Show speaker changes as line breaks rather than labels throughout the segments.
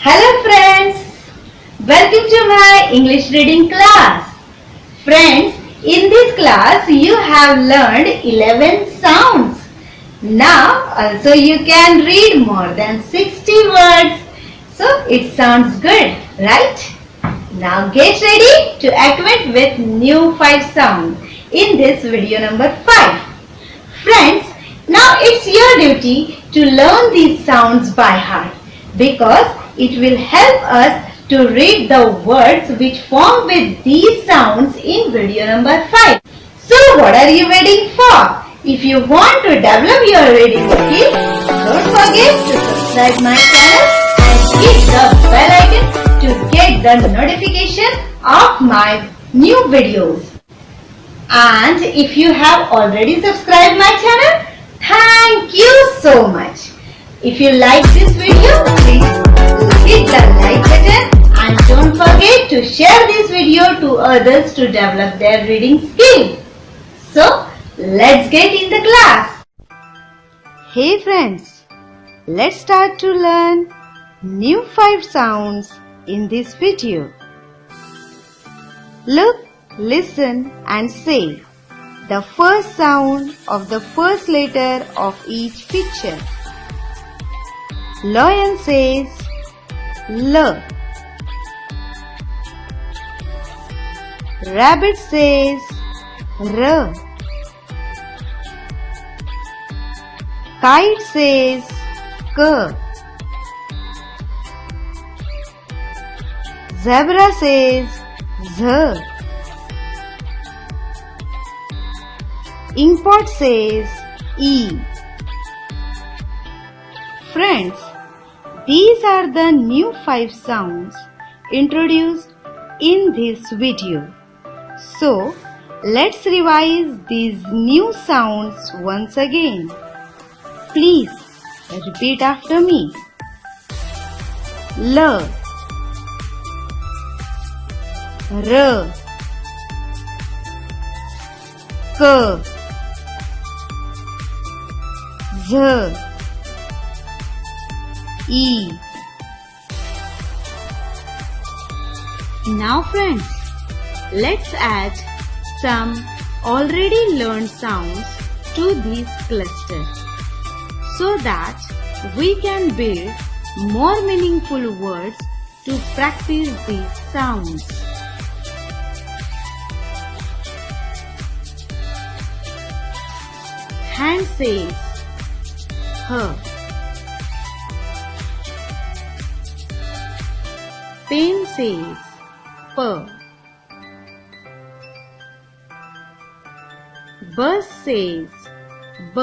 Hello friends, welcome to my English reading class. Friends, in this class you have learned 11 sounds. Now also you can read more than 60 words. So it sounds good, right? Now get ready to acquaint with new 5 sounds in this video number 5. Friends, now it's your duty to learn these sounds by heart because it will help us to read the words which form with these sounds in video number 5. So what are you waiting for? If you want to develop your reading skill, don't forget to subscribe my channel and hit the bell icon to get the notification of my new videos. And if you have already subscribed my channel, thank you so much. If you like this video, please hit the like button and don't forget to share this video to others to develop their reading skill. So, let's get in the class. Hey friends, let's start to learn new 5 sounds in this video. Look, listen and say the first sound of the first letter of each picture. Lion says L. Rabbit says R. Kite says K. Zebra says Z. Inkpot says E. Friends, these are the new 5 sounds introduced in this video. So, let's revise these new sounds once again. Please repeat after me. L, R, K, Z, E. Now friends, let's add some already learned sounds to this cluster so that we can build more meaningful words to practice these sounds. Hand says H. Pen says P. Bus says B.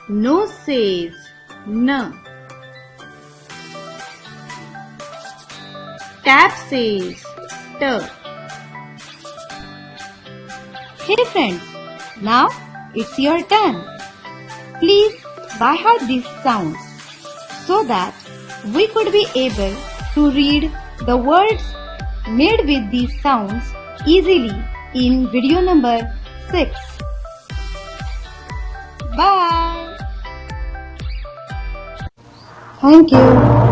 Nose says N. Tap says T. Hey friends, now it's your turn. Please by heart these sounds so that we could be able to read the words made with these sounds easily in video number 6. Bye. Thank you.